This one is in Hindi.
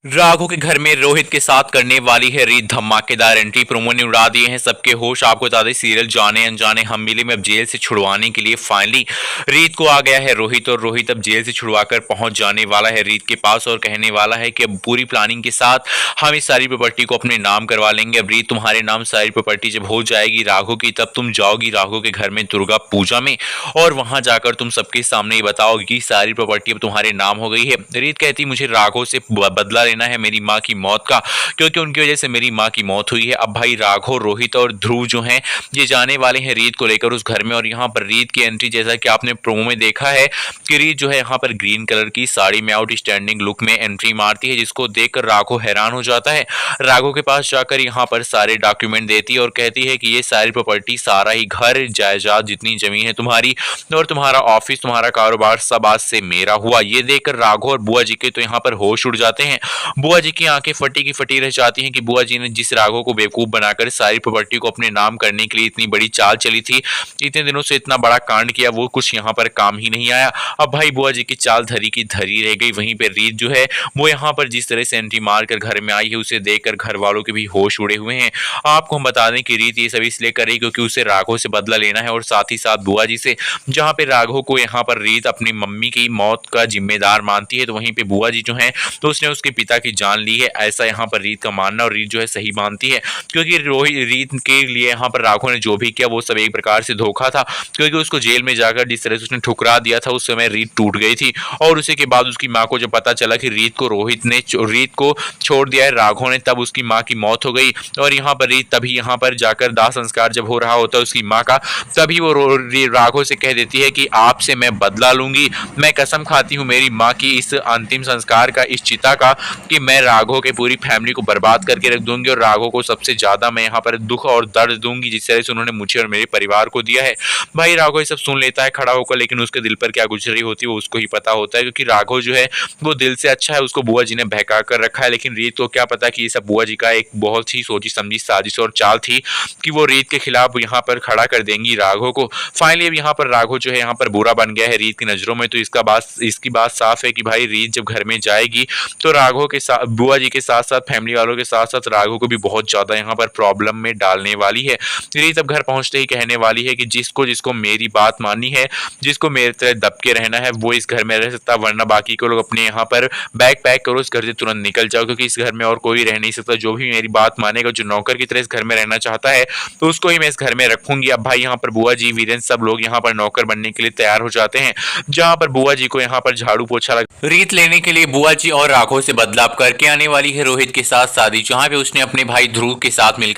राघव के घर में रोहित के साथ करने वाली है रीत धमाकेदार एंट्री। प्रोमो ने उड़ा दिए हैं सबके होश। आपको बता दें सीरियल जाने अनजाने हम मिले में अब जेल से छुड़वाने के लिए फाइनली रीत को आ गया है रोहित, और रोहित अब जेल से छुड़वाकर पहुंच जाने वाला है रीत के पास और कहने वाला है कि अब पूरी प्लानिंग के साथ हम इस सारी प्रॉपर्टी को अपने नाम करवा लेंगे। अब रीत तुम्हारे नाम सारी प्रॉपर्टी जब हो जाएगी राघव की, तब तुम जाओगी राघव के घर में दुर्गा पूजा में, और वहां जाकर तुम सबके सामने ये बताओगी कि सारी प्रॉपर्टी अब तुम्हारे नाम हो गई है। रीत कहती मुझे राघव से बदला लेना है मेरी माँ की मौत का, क्योंकि उनकी वजह से मेरी माँ की मौत हुई है। अब भाई राघव, रोहित और ध्रुव जो हैं ये जाने वाले हैं रीत को लेकर उस घर में, और यहाँ पर रीत की एंट्री जैसा कि आपने प्रोमो में देखा है कि रीत जो है यहाँ पर ग्रीन कलर की साड़ी में आउटस्टैंडिंग लुक में एंट्री मारती है, जिसको देखकर राघव हैरान हो जाता है। राघव के पास जाकर यहाँ पर सारे डॉक्यूमेंट देती है और कहती है कि ये सारी प्रॉपर्टी, सारा ही घर जायदाद जितनी जमीन है तुम्हारी और तुम्हारा ऑफिस, तुम्हारा कारोबार सब आज से मेरा हुआ। ये देखकर राघव और बुआ जी के तो यहाँ पर होश उड़ जाते हैं। बुआ जी की आंखें फटी की फटी रह जाती हैं कि बुआ जी ने जिस राघव को बेवकूफ बनाकर सारी प्रॉपर्टी को अपने नाम करने के लिए इतनी बड़ी चाल चली थी, इतने दिनों से इतना बड़ा कांड किया, वो कुछ यहाँ पर काम ही नहीं आया। अब भाई बुआ जी की चाल धरी की धरी रह गई। वहीं पे रीत जो है वो यहाँ पर जिस तरह से एंट्री मार कर घर में आई है, उसे देखकर घर वालों के भी होश उड़े हुए हैं। आपको हम बता दें कि रीत ये सब इसलिए कर रही क्योंकि उसे राघव से बदला लेना है और साथ ही साथ बुआ जी से, जहाँ पे राघव को यहाँ पर रीत अपनी मम्मी की मौत का जिम्मेदार मानती है, तो वहीं पे बुआ जी जो है तो उसने उसके पिता की जान ली है, ऐसा यहाँ पर रीत का मानना, और रीत जो है सही मानती है क्योंकि रोहित रीत के लिए यहाँ पर राघव ने जो भी किया वो सब एक प्रकार से धोखा था, क्योंकि उसको जेल में जाकर जिस तरह से उसने ठुकरा दिया था उस समय रीत टूट गई थी। और उसी के बाद उसकी माँ को जब पता चला कि रीत को रोहित ने रीत को छोड़ दिया है राघव ने, तब उसकी माँ की मौत हो गई। और यहाँ पर रीत तभी यहाँ पर जाकर दाह संस्कार जब हो रहा होता है उसकी माँ का, तभी वो राघव से कह देती है कि आपसे मैं बदला लूंगी, मैं कसम खाती हूँ मेरी माँ की इस अंतिम संस्कार का, इस चिता का, कि मैं राघव के पूरी फैमिली को बर्बाद करके रख दूंगी और राघव को सबसे ज्यादा मैं यहाँ पर दुख और दर्द दूंगी जिस तरह से उन्होंने मुझे और मेरे परिवार को दिया है। भाई राघव ये सब सुन लेता है खड़ा होकर, लेकिन उसके दिल पर क्या गुजर रही होती है वो उसको ही पता होता है, क्योंकि राघव जो है वो दिल से अच्छा है, उसको बुआ जी ने बहका कर रखा है। लेकिन रीत को क्या पता कि ये सब बुआ जी का एक बहुत ही सोची समझी साजिश और चाल थी कि वो रीत के खिलाफ यहाँ पर खड़ा कर देंगी राघव को। फाइनली अब यहाँ पर राघव जो है यहाँ पर बुरा बन गया है रीत की नजरों में, तो इसकी बात साफ है कि भाई रीत जब घर में जाएगी तो राघव के साथ, बुआ जी के साथ साथ, फैमिली वालों के साथ साथ राघव को भी बहुत ज्यादा यहाँ पर प्रॉब्लम में डालने वाली है। रीत अब घर पहुंचते ही कहने वाली है कि जिसको जिसको मेरी बात माननी है, जिसको मेरे तरह दब के रहना है वो इस घर में रह सकता, वरना बाकी के लोग अपने यहाँ पर बैग पैक करो, इस घर से तुरंत निकल जाओ, क्योंकि इस घर में और कोई रह नहीं सकता। जो भी मेरी बात मानेगा, जो नौकर की तरह इस घर में रहना चाहता है, तो उसको ही मैं इस घर में रखूंगी। अब भाई यहाँ पर बुआ जी, वीरेंद्र सब लोग यहाँ पर नौकर बनने के लिए तैयार हो जाते हैं, जहाँ पर बुआ जी को यहाँ पर झाड़ू पोछा रीत लेने के लिए बुआ जी और राघव से बदलाव करके आने वाली है रोहित के साथ शादी, जहाँ पे उसने अपने भाई ध्रुव के साथ मिलकर